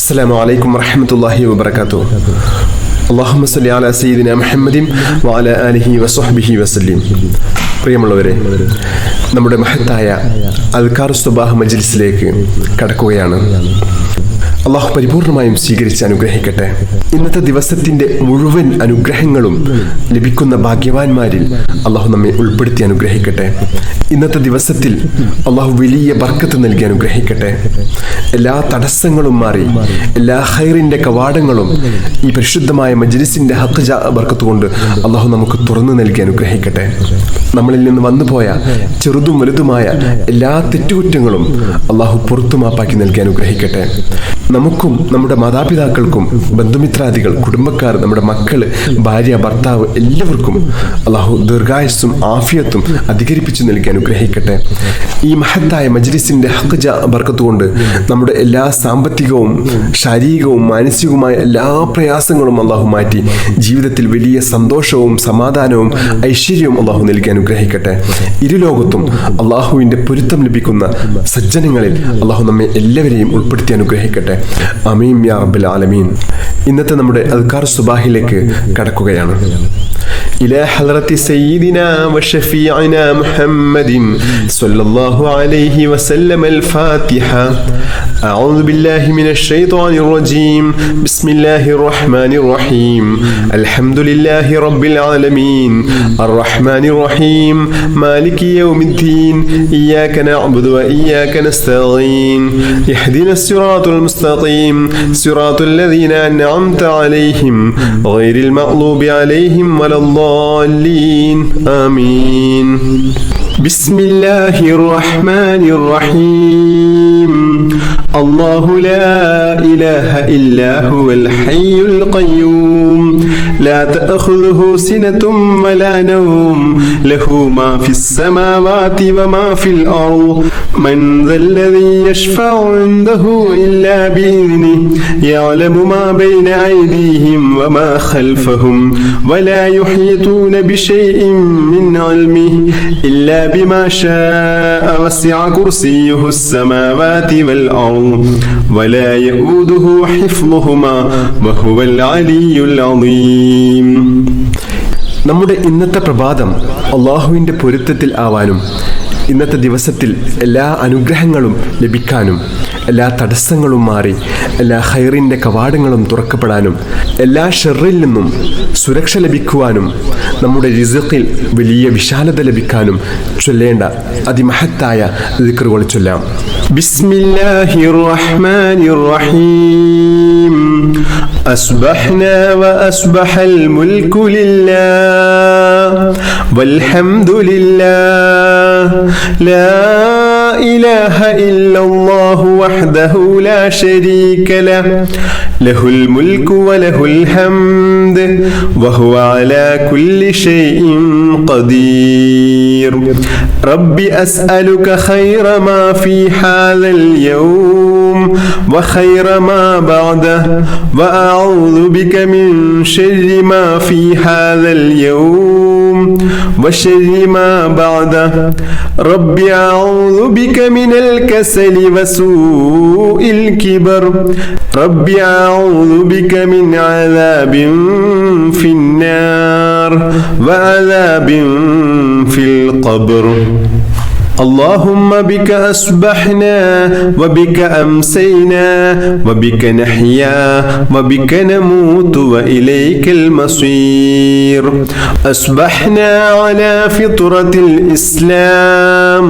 അസ്സലാമു അലൈക്കും വറഹ്മത്തുള്ളാഹി വബറകാതുഹു. അല്ലാഹുമ്മ സ്വല്ലി അലാ സയ്യിദിനാ മുഹമ്മദിൻ വഅലാ ആലിഹി വസ്വഹ്ബിഹി വസല്ലം. പ്രിയമുള്ളവരെ, നമ്മുടെ മഹത്തായ അദ്കാറുസ് സ്വബാഹ് മജ്ലിസിലേക്ക് കടക്കുകയാണ്. അള്ളാഹു പരിപൂർണമായും സ്വീകരിച്ച് അനുഗ്രഹിക്കട്ടെ. ഇന്നത്തെ ദിവസത്തിന്റെ മുഴുവൻ അനുഗ്രഹങ്ങളും ലഭിക്കുന്ന ഭാഗ്യവാന്മാരിൽ അള്ളാഹു നമ്മെ ഉൾപ്പെടുത്തി അനുഗ്രഹിക്കട്ടെ. ഇന്നത്തെ ദിവസത്തിൽ അള്ളാഹു വലിയ ബർക്കത്ത് നൽകി അനുഗ്രഹിക്കട്ടെ. എല്ലാ തടസ്സങ്ങളും മാറി എല്ലാ ഖൈറിന്റെ കവാടങ്ങളും ഈ പരിശുദ്ധമായ മജ്ലിസിന്റെ ഹഖ് ബർക്കത്ത് കൊണ്ട് അള്ളാഹു നമുക്ക് തുറന്നു നൽകി അനുഗ്രഹിക്കട്ടെ. നമ്മളിൽ നിന്ന് വന്നുപോയ ചെറുതും വലുതുമായ എല്ലാ തെറ്റുകുറ്റങ്ങളും അള്ളാഹു പുറത്തു മാപ്പാക്കി നൽകി അനുഗ്രഹിക്കട്ടെ. നമുക്കും നമ്മുടെ മാതാപിതാക്കൾക്കും ബന്ധുമിത്രാദികൾ, കുടുംബക്കാർ, നമ്മുടെ മക്കള്, ഭാര്യ, ഭർത്താവ് എല്ലാവർക്കും അള്ളാഹു ദീർഘായുസ്സും ആഫിയത്തും അധികരിപ്പിച്ചു നൽകി അനുഗ്രഹിക്കട്ടെ. ഈ മഹത്തായ മജ്ലിസിന്റെ ഹഖ് ബർക്കത്ത് കൊണ്ട് നമ്മുടെ എല്ലാ സാമ്പത്തികവും ശാരീരികവും മാനസികവുമായ എല്ലാ പ്രയാസങ്ങളും അള്ളാഹു മാറ്റി ജീവിതത്തിൽ വലിയ സന്തോഷവും സമാധാനവും ഐശ്വര്യവും അള്ളാഹു നൽകി അനുഗ്രഹിക്കട്ടെ. ഇരുലോകത്തും അള്ളാഹുവിന്റെ പൊരുത്തം ലഭിക്കുന്ന സജ്ജനങ്ങളിൽ അള്ളാഹു നമ്മെ എല്ലാവരെയും ഉൾപ്പെടുത്തി അനുഗ്രഹിക്കട്ടെ. ആമീൻ യാ റബ്ബൽ ആലമീൻ. ഇന്നത്തെ നമ്മുടെ അദ്കാർ സുബാഹിലേക്ക് കടക്കുകയാണ്. إلى حضرة سيدنا وشفيعنا محمد صلى الله عليه وسلم الفاتحة. أعوذ بالله من الشيطان الرجيم. بسم الله الرحمن الرحيم. الحمد لله رب العالمين الرحمن الرحيم مالك يوم الدين إياك نعبد وإياك نستعين اهدنا الصراط المستقيم صراط الذين أنعمت عليهم غير المغضوب عليهم ولا الضالين آمين. بسم الله الرحمن الرحيم. الله لا إله إلا هو الحي القيوم لا تأخذه سنة ولا نوم له ما في السماوات وما في الأرض من ذا الذي يشفع عنده إلا بإذنه يعلم ما بين أيديهم وما خلفهم ولا يحيطون بشيء من علمه إلا بما شاء وسع كرسيه السماوات والأرض ولا يؤوده حفظهما وهو العلي العظيم. നമ്മുടെ ഇന്നത്തെ പ്രഭാതം അള്ളാഹുവിൻ്റെ പൊരുത്തത്തിൽ ആവാനും ഇന്നത്തെ ദിവസത്തിൽ എല്ലാ അനുഗ്രഹങ്ങളും ലഭിക്കാനും എല്ലാ തടസ്സങ്ങളും മാറി എല്ലാ ഖൈറിൻ്റെ കവാടങ്ങളും തുറക്കപ്പെടാനും എല്ലാ ഷർറിൽ നിന്നും സുരക്ഷ ലഭിക്കുവാനും നമ്മുടെ റിസ്ഖിൽ വലിയ വിശാലത ലഭിക്കാനും ചൊല്ലേണ്ട അതിമഹത്തായ ദിക്റുകൾ ചൊല്ലാം. ബിസ്മില്ലാഹിർ റഹ്മാനിർ റഹീം. അസ്ബഹ്നാ വഅസ്ബഹൽ മുൽക്കു ലില്ലാഹ് വൽഹംദുലില്ലാഹ് ലാ إله إلا الله وحده لا شريك له له الملك وله الحمد وهو على كل شيء قدير. رب أسألك خير ما في هذا اليوم وخير ما بعده وأعوذ بك من شر ما في هذا اليوم وشر ما بعده. رب أعوذ بك من الكسل وسوء الكبر. رب أعوذ بك من عذاب في النار وعذاب في القبر. اللهم بك أصبحنا وبك أمسينا وبك نحيا وبك نموت وإليك المصير. أصبحنا على فطرة الإسلام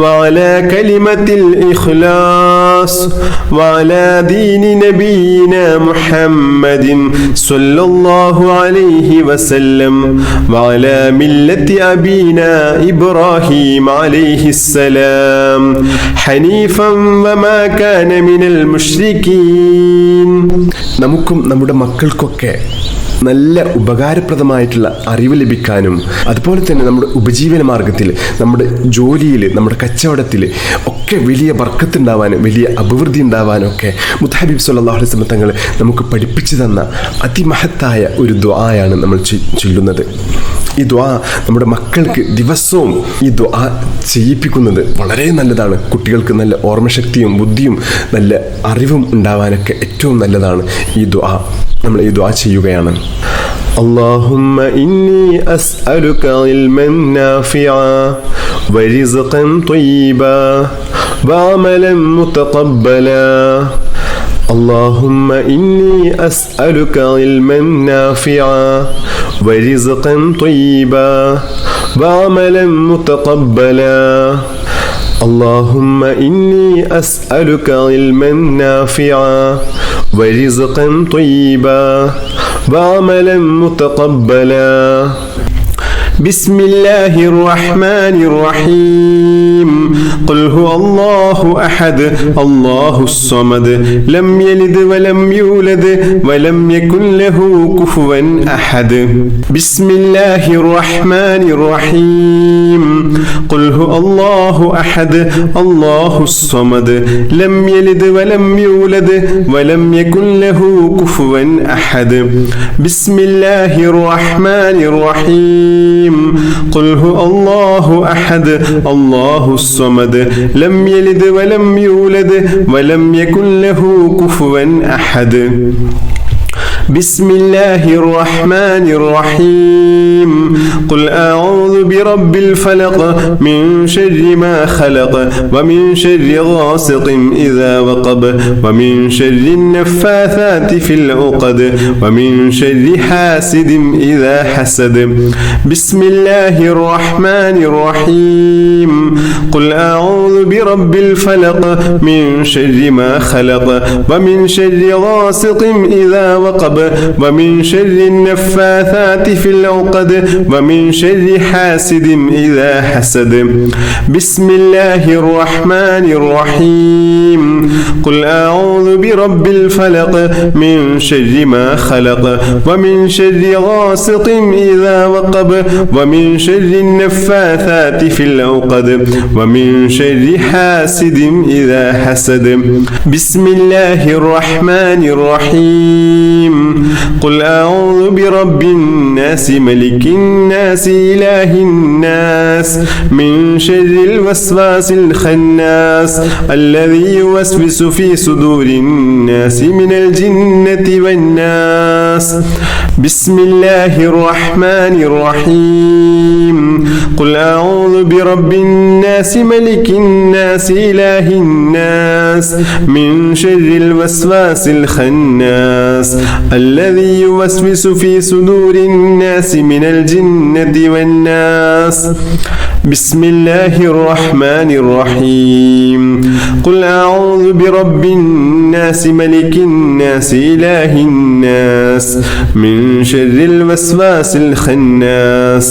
وعلى كلمة الإخلاص وعلى دين نبينا محمد صلى الله عليه وسلم وعلى ملة أبينا إبراهيم عليه السلام حنيفا وما كان من المشركين. നമുക്കും നമ്മുടെ മക്കൾക്കൊക്കെ നല്ല ഉപകാരപ്രദമായിട്ടുള്ള അറിവ് ലഭിക്കാനും അതുപോലെ തന്നെ നമ്മുടെ ഉപജീവന മാർഗത്തിൽ, നമ്മുടെ ജോലിയിൽ, നമ്മുടെ കച്ചവടത്തിൽ ഒക്കെ വലിയ ബർക്കത്ത് ഉണ്ടാവാനും വലിയ അഭിവൃദ്ധി ഉണ്ടാവാനും ഒക്കെ മുത്തഹബീബ് സ്വല്ലല്ലാഹു അലൈഹി വസല്ലം തങ്ങൾ നമുക്ക് പഠിപ്പിച്ചു തന്ന അതിമഹത്തായ ഒരു ദുആയാണ് നമ്മൾ ചൊല്ലുന്നത്. ഈ ദുആ നമ്മുടെ മക്കൾക്ക് ദിവസവും ഈ ദുആ ചെയ്യിപ്പിക്കുന്നത് വളരെ നല്ലതാണ്. കുട്ടികൾക്ക് നല്ല ഓർമ്മശക്തിയും ബുദ്ധിയും നല്ല അറിവും ഉണ്ടാവാനൊക്കെ ഏറ്റവും നല്ലതാണ് ഈ ദുആ. നമ്മൾ ഈ ദുആ ചെയ്യുകയാണ്. اللهم إني أسألك علما نافعا ورزقا طيبا وعملا متقبلا. اللهم إني أسألك علما نافعا ورزقا طيبا وعملا متقبلا. اللهم إني أسألك علما نافعا ورزقا طيبا وعملا متقبلا. بسم الله الرحمن الرحيم. قل هو الله أحد الله الصمد لم يلد ولم يولد ولم يكن له كفوا أحد. بسم الله الرحمن الرحيم. قل هو الله أحد الله الصمد لم يلد ولم يولد ولم يكن له كفوا أحد. بسم الله الرحمن الرحيم. قل هو الله أحد الله الصمد لم يلد ولم يولد ولم يكن له كفوا أحد. بسم الله الرحمن الرحيم. قل أعوذ برب الفلق من شر ما خلق ومن شر غاسق إذا وقب ومن شر النفاثات في العقد ومن شر حاسد إذا حسد. بسم الله الرحمن الرحيم. قل أعوذ برب الفلق من شر ما خلق ومن شر غاسق إذا وقب ومن شر النفاثات في العقد ومن شر حاسد إذا حسد. بسم الله الرحمن الرحيم. قل أعوذ برب الفلق من شر ما خلق ومن شر غاسق إذا وقب ومن شر النفاثات في العقد ومن شر حاسد إذا حسد. بسم الله الرحمن الرحيم. قل أعوذ برب الناس ملك الناس إله الناس من شر الوسواس الخناس الذي يوسوس في صدور الناس من الجنة والناس. بسم الله الرحمن الرحيم. قل أعوذ برب الناس ملك الناس إله الناس من شر الوسواس الخناس الذي يوسوس في صدور الناس من الجنة والناس. بسم الله الرحمن الرحيم. قل أعوذ برب الناس ملك الناس إله الناس من شر الوسواس الخناس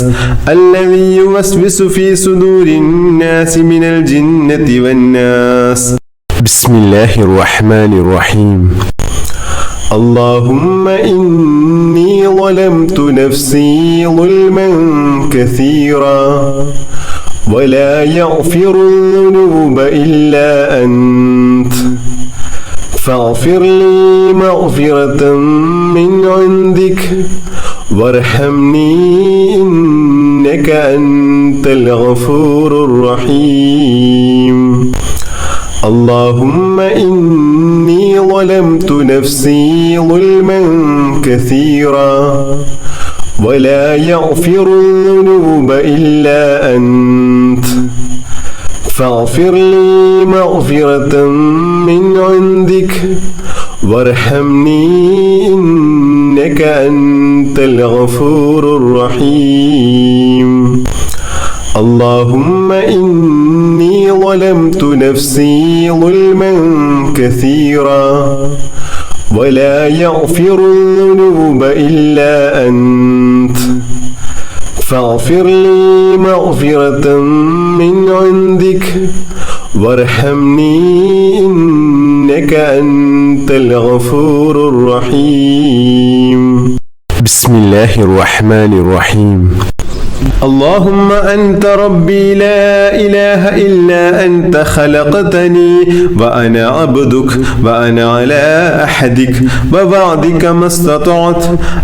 الذي يوسوس في صدور الناس من الجنة والناس. بسم الله الرحمن الرحيم. اللهم إني ظلمت نفسي ظلما كثيرا ولا يغفر الذنوب إلا أنت فاغفر لي مغفرة من عندك وارحمني إنك أنت الغفور الرحيم. اللهم إني ظلمت نفسي ظلما كثيرا ولا يغفر الذنوب إلا أنت فاغفر لي مغفرة من عندك وارحمني إنك أنت الغفور الرحيم. اللهم إني ظلمت نفسي ظلما كثيرا ولا يغفر الذنوب إلا أنت فاغفر لي مغفرة من عندك وارحمني إنك أنت الغفور الرحيم. بسم الله الرحمن الرحيم. اللهم أنت ربي لا إله إلا أنت خلقتني وأنا عبدك وأنا على أحدك ووعدك ما استطعت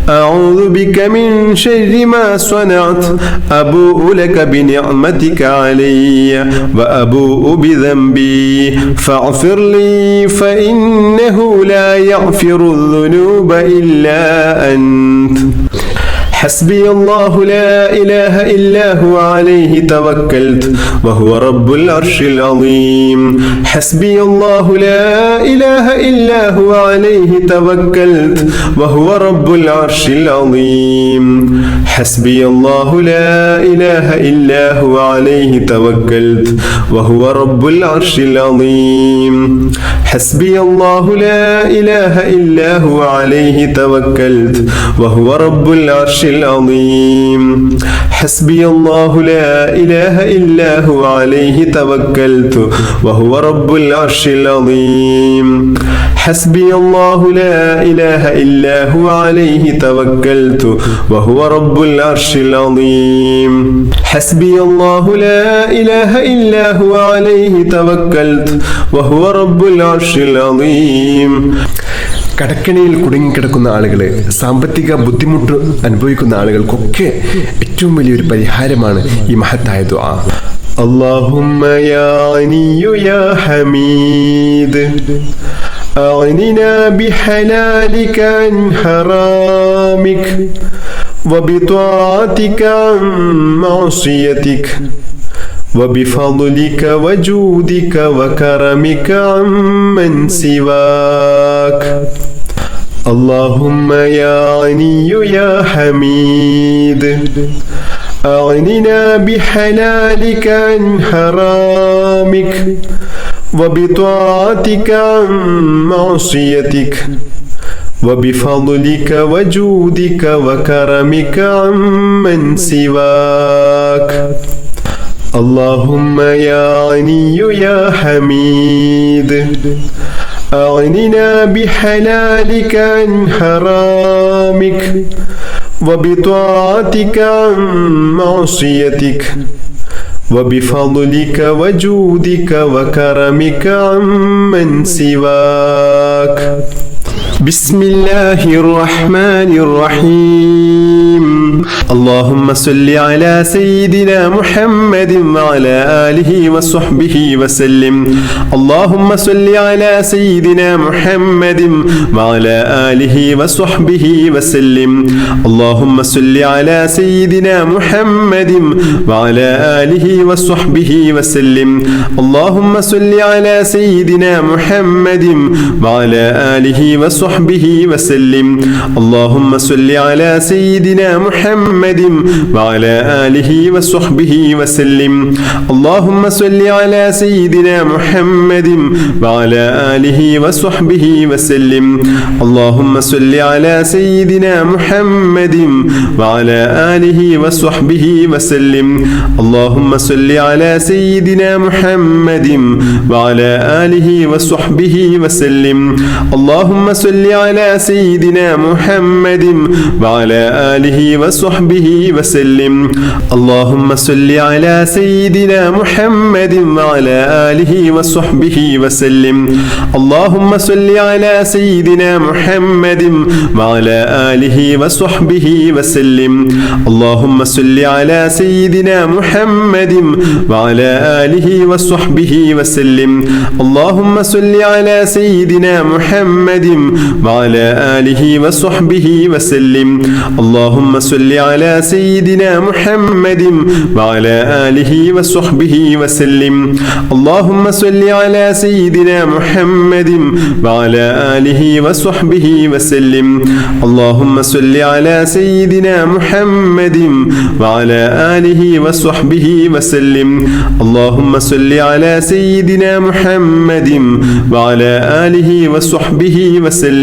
أعوذ بك من شر ما صنعت أبوء لك بنعمتك علي وأبوء بذنبي فاغفر لي فإنه لا يغفر الذنوب إلا أنت حسبي الله لا إله إلا هو عليه توكلت وهو رب العرش العظيم حسبي الله لا إله إلا هو عليه توكلت وهو رب العرش العظيم حسبي الله لا إله إلا هو عليه توكلت وهو رب العرش العظيم حسبي الله لا إله إلا هو عليه توكلت وهو رب العرش العظيم حسبي الله لا إله إلا هو عليه توكلت وهو رب العرش العظيم حسبي الله لا إله إلا هو عليه توكلت وهو رب العرش العظيم حسبي الله لا إله إلا هو عليه توكلت وهو رب العرش العظيم കടക്കണിയിൽ കുടുങ്ങിക്കിടക്കുന്ന ആളുകളെ, സാമ്പത്തിക ബുദ്ധിമുട്ട് അനുഭവിക്കുന്ന ആളുകൾക്കൊക്കെ ഏറ്റവും വലിയൊരു പരിഹാരമാണ് ഈ മഹത്തായ ദുആ. اللهم يا غني يا حميد أغننا بحلالك عن حرامك وبطاعتك عن معصيتك وبفضلك وجودك وكرمك عمن سواك. اللهم يا غني يا حميد أغننا بحلالك عن حرامك وبطاعتك عن معصيتك وبفضلك وجودك وكرمك عمن سواك. اللهم يا غني يا حميد أغننا بحلالك عن حرامك وبطاعتك عن معصيتك وبفضلك وجودك وكرمك عمن سواك. بسم الله الرحمن الرحيم. اللهم صل على سيدنا محمد وعلى آله وصحبه وسلم. اللهم صل على سيدنا محمد وعلى آله وصحبه وسلم. اللهم صل على سيدنا محمد وعلى آله وصحبه وسلم. اللهم صل على سيدنا محمد وعلى آله وصحبه وسلم. اللهم صل على سيدنا محمد وعلى آله وصحبه وسلم. اللهم صل على سيدنا محمد وعلى آله وصحبه وسلم. اللهم صل على سيدنا محمد وعلى آله وصحبه وسلم. اللهم صل على سيدنا محمد وعلى آله وصحبه وسلم. اللهم صل على سيدنا محمد وعلى آله وصحبه وسلم. اللهم صل على سيدنا محمد وعلى آله وصحبه وسلم. اللهم صل على سيدنا محمد وعلى آله وصحبه وسلم. اللهم صل على سيدنا محمد وعلى آله وصحبه وسلم. اللهم صل على سيدنا محمد وعلى آله وصحبه وسلم. اللهم صل على سيدنا محمد وعلى آله وصحبه وسلم. اللهم صل على سيدنا محمد وعلى آله وصحبه وسلم. اللهم صل على سيدنا محمد وعلى آله وصحبه وسلم. اللهم صل على سيدنا محمد وعلى آله وصحبه وسلم.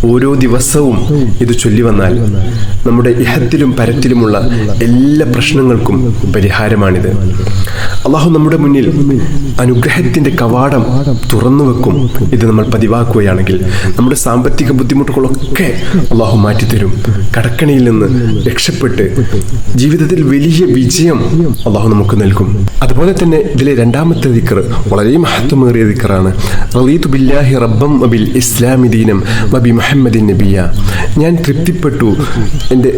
ഓരോ ദിവസവും ഇത് ചൊല്ലി വന്നാൽ നമ്മുടെ ഇഹത്തിലും പരത്തിലുമുള്ള എല്ലാ പ്രശ്നങ്ങൾക്കും പരിഹാരമാണിത്. അള്ളാഹു നമ്മുടെ മുന്നിൽ അനുഗ്രഹത്തിന്റെ കവാടം തുറന്നു വെക്കും. ഇത് നമ്മൾ പതിവാക്കുകയാണെങ്കിൽ നമ്മുടെ സാമ്പത്തിക ബുദ്ധിമുട്ടുകളൊക്കെ അള്ളാഹു മാറ്റിത്തരും. കടക്കണിയിൽ നിന്ന് രക്ഷപ്പെട്ട് ജീവിതത്തിൽ വലിയ വിജയം അള്ളാഹു നമുക്ക് നൽകും. അതുപോലെ തന്നെ ഇതിലെ രണ്ടാമത്തെ ദിക്ർ വളരെ മഹത്വമേറിയ ദിക്റാണ്. റളീതു ബില്ലാഹി റബ്ബം വബിൽ ഇസ്ലാമി ദീനം വബി മുഹമ്മദിൻ നബിയ. ഞാൻ തൃപ്തിപ്പെട്ടു, എൻ്റെ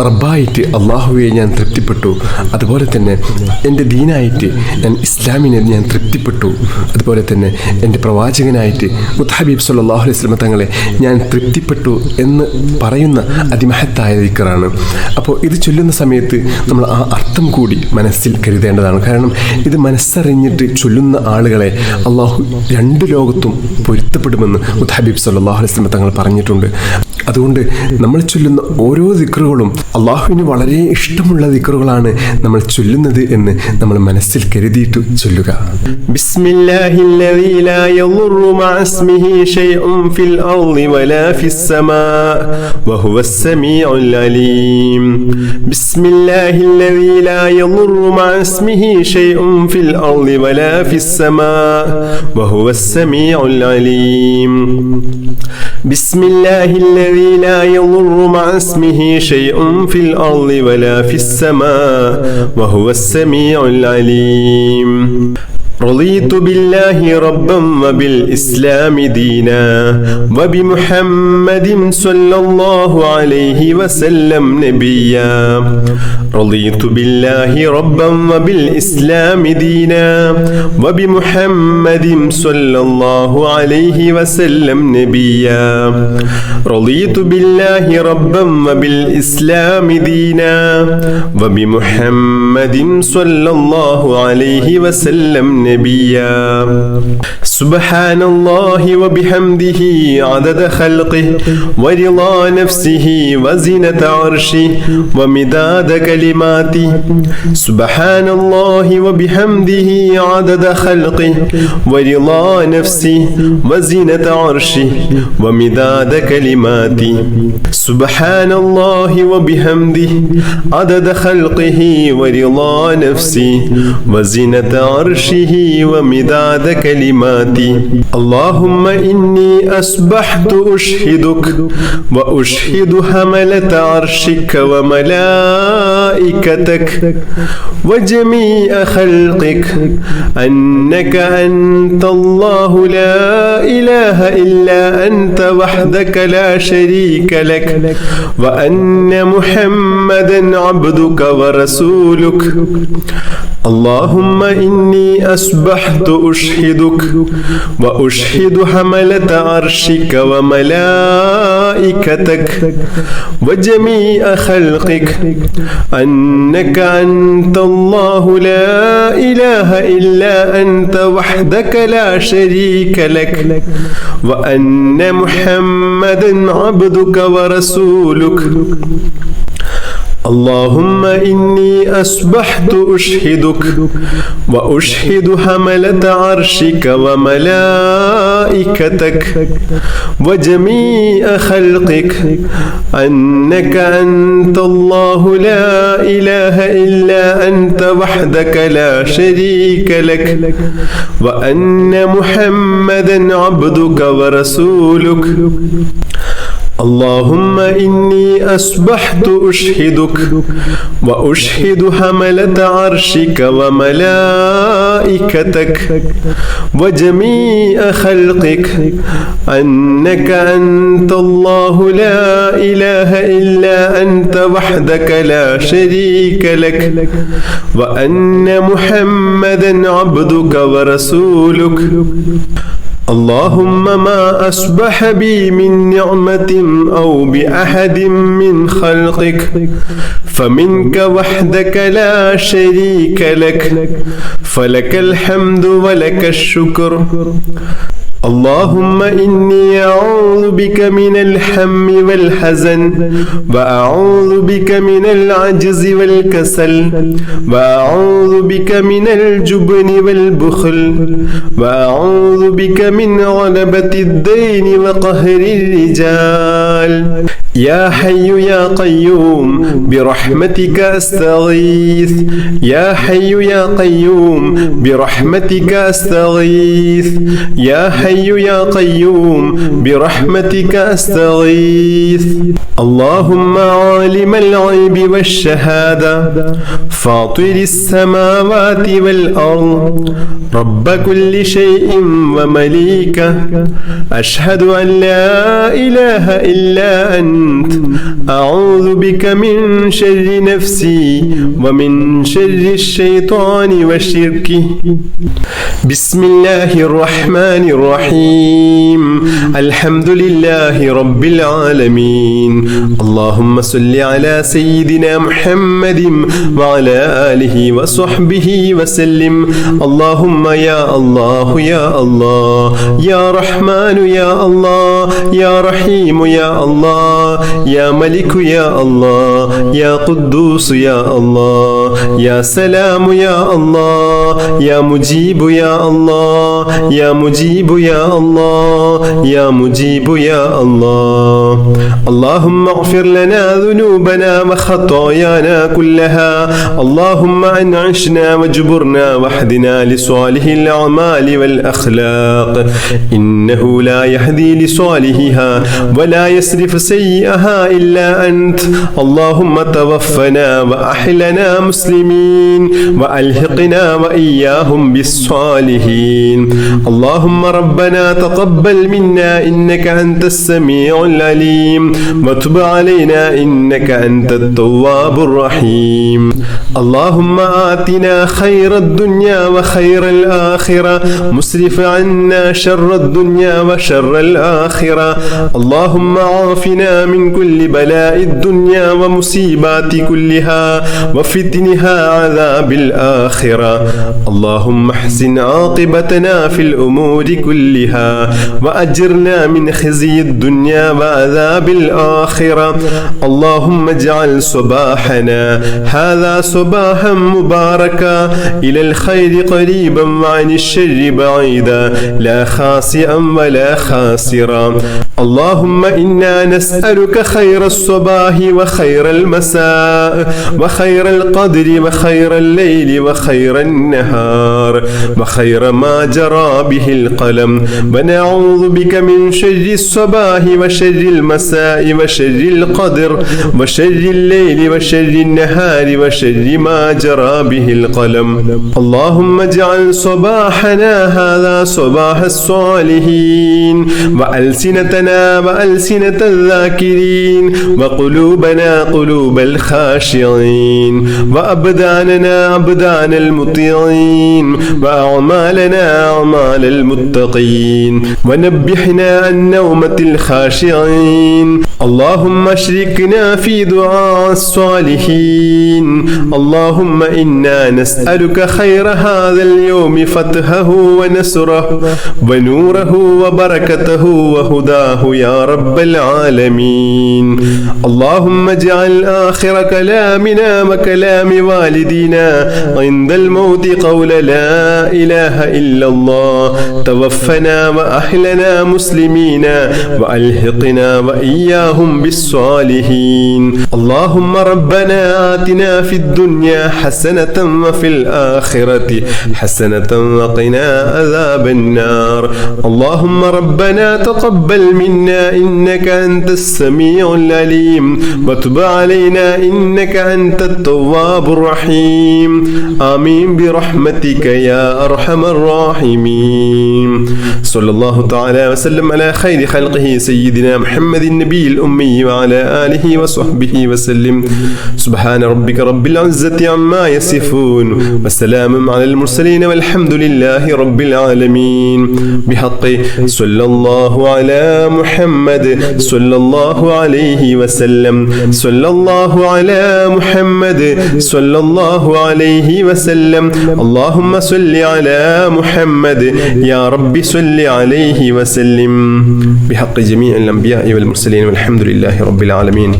റബ്ബായിട്ട് അള്ളാഹുവെ ഞാൻ തൃപ്തിപ്പെട്ടു. അതുപോലെ തന്നെ എൻ്റെ ദീനായിട്ട് ഞാൻ ഇസ്ലാമിനെ ഞാൻ തൃപ്തിപ്പെട്ടു. അതുപോലെ തന്നെ എൻ്റെ പ്രവാചകനായിട്ട് മുത്തഹബീബ് സല്ലല്ലാഹു അലൈഹി വസല്ലം തങ്ങളെ ഞാൻ തൃപ്തിപ്പെട്ടു എന്ന് പറയുന്ന അതിമഹത്തായ ദിക്റാണ്. അപ്പോൾ ഇത് ചൊല്ലുന്ന സമയത്ത് നമ്മൾ ആ അർത്ഥം കൂടി മനസ്സിൽ കരുതേണ്ടതാണ്. കാരണം ഇത് മനസ്സറിഞ്ഞിട്ട് ചൊല്ലുന്ന ആളുകളെ അള്ളാഹു രണ്ട് ലോകത്തും പൊരുത്തപ്പെടുമെന്ന് മുത്തഹബീബ് സല്ലല്ലാഹു അലൈഹി വസല്ലം തങ്ങൾ പറഞ്ഞിട്ടുണ്ട്. അതുകൊണ്ട് നമ്മൾ ചൊല്ലുന്ന ഓരോ ദിക്റുകളും അള്ളാഹുവിന് വളരെ ഇഷ്ടമുള്ള ദിക്റുകളാണ് നമ്മൾ ചൊല്ലുന്നത് എന്ന് നമ്മൾ മനസ്സിൽ കരുതിയിട്ട് ചൊല്ലുക. ബിസ്മില്ലാഹില്ലദീ ലാ യദുറു മഅ ഇസ്മിഹി ശൈഉൻ ഫിൽ അർളി വലാ ഫിസ് സമാ വഹുവസ് സമീഉൽ അലീം. ബിസ്മില്ലാഹില്ലദീ ലാ യദുറു മഅ ഇസ്മിഹി ശൈഉൻ ഫിൽ അർളി വലാ ഫിസ് സമാ വഹുവസ് സമീഉൽ അലീം. ബിസ്മില്ലാഹില്ലദീ ലാ യദുറു മഅ ഇസ്മിഹി ശൈഉൻ ഫിൽ അർളി വലാ ഫിസ് സമാ വഹുവസ് സമീഉൽ അലീം. رضيت بالله ربا وبالإسلام دينا وبمحمد صلى الله عليه وسلم نبيا. رضيت بالله ربا وبالإسلام دينا وبمحمد صلى الله عليه وسلم نبيا. رضيت بالله ربا وبالإسلام دينا وبمحمد صلى الله عليه وسلم نبيا. سبحان الله وبحمده عدد خلقه ورضا نفسه وزنة عرشه ومداد كلماته. سبحان الله وبحمده عدد خلقه ورضا نفسه وزنة عرشه ومداد كلماته. سبحان الله وبحمده عدد خلقه ورضا نفسه وزنة عرشه ومداد كلماتي. اللهم إني أصبحت أشهدك وأشهد حملة عرشك وملائكتك وجميع خلقك أنك أنت الله لا إله إلا أنت وحدك لا شريك لك وأن محمدا عبدك ورسولك. اللهم إني أصبحت أشهدك وأشهد حملة عرشك وملائكتك وجميع خلقك أنك أنت الله لا إله إلا أنت وحدك لا شريك لك وأن محمدا عبدك ورسولك. اللهم إني أصبحت أشهدك وأشهد حملة عرشك وملائكتك وجميع خلقك أنك أنت الله لا إله إلا أنت وحدك لا شريك لك وأن محمدا عبدك ورسولك. اللهم إني أصبحت أشهدك وأشهد حملة عرشك وملائكتك وجميع خلقك أنك أنت الله لا إله إلا أنت وحدك لا شريك لك وأن محمدا عبدك ورسولك. اللهم ما أصبح بي من نعمة أو بأحد من خلقك فمنك وحدك لا شريك لك فلك الحمد ولك الشكر. اللهم إني أعوذ بك من الهم والحزن وأعوذ بك من العجز والكسل وأعوذ بك من الجبن والبخل وأعوذ بك من غلبة الدين وقهر الرجال يا حي يا قيوم برحمتك أستغيث يا حي يا قيوم برحمتك أستغيث يا حي يا قيوم برحمتك أستغيث اللهم عالم الغيب والشهادة فاطر السماوات والأرض رب كل شيء ومليكه أشهد أن لا إله إلا أنت أعوذ بك من شر نفسي ومن شر الشيطان وشركه بسم الله الرحمن الرحيم الحمد لله رب العالمين اللهم صل على سيدنا محمد وعلى آله وصحبه وسلم اللهم يا الله يا الله يا رحمن يا الله يا رحيم يا الله يا ملك يا الله يا قدوس يا الله يا سلام يا الله يا مجيب يا الله يا مجيب يا الله يا مجيب يا الله اللهم اغفر لنا ذنوبنا وخطايانا كلها اللهم أنعشنا واجبرنا واهدنا لصالح الأعمال والأخلاق إنه لا يهدي لصالحها ولا يصرف سيئها إلا أنت اللهم توفنا وأحلنا مسلمين وألحقنا وإياهم بالصالحين اللهم ربنا تقبل منا إنك أنت السميع العليم وتب علينا إنك أنت التواب الرحيم اللهم آتنا خير الدنيا وخير الآخرة مسرف عنا شر الدنيا وشر الآخرة اللهم عافنا من كل بلاء الدنيا ومصيبات كلها وفتنها عذاب الآخرة اللهم احسن عاقبتنا في الأمور كلها وأجرنا من خزي الدنيا وعذاب الآخرة اللهم اجعل صباحنا هذا صباحا مباركا إلى الخير قريبا وعن الشر بعيدا لا خاسئا ولا خاسرا اللهم إنا نسألك خير الصباح وخير المساء وخير القدر وخير الليل وخير النهار وخير ما جرى به القلم ونعوذ بك من شر الصباح وشر المساء وشر القدر وشر الليل وشر النهار وشر ما جرى به القلم اللهم اجعل صباحنا هذا صباح الصالحين وألسنتنا وألسنة الذاكرين وقلوبنا قلوب الخاشعين وأبداننا أبدان المطيعين وأعمالنا أعمال المتقين ونبحنا عن نومة الخاشعين اللهم اشركنا في دعاء الصالحين اللهم إنا نسألك خير هذا اليوم فتحه ونصره ونوره وبركته وهداه يا رب العالمين اللهم اجعل آخر كلامنا وكلام والدينا عند الموت قول لا إله إلا الله توفنا وأحلنا مسلمين وألحقنا وإياهم بالصالحين اللهم ربنا آتنا في الدنيا حسنة وفي الآخرة حسنة وقنا عذاب النار اللهم ربنا تقبل منا إنك أنت السميع العليم وتب علينا إنك أنت التواب الرحيم آمين برحمتك يا أرحم الراحمين صلى الله تعالى وسلم على خير خلقه سيدنا محمد النبي الأمي وعلى آله وصحبه وسلم سبحان ربك رب العزة عما يصفون وسلام على المرسلين والحمد لله رب العالمين بحق صلى الله على محمد صلى الله الله عليه وسلم صلى الله على محمد صلى الله عليه وسلم اللهم صل على محمد يا رب صل عليه وسلم بحق جميع الأنبياء والمرسلين والحمد لله رب العالمين.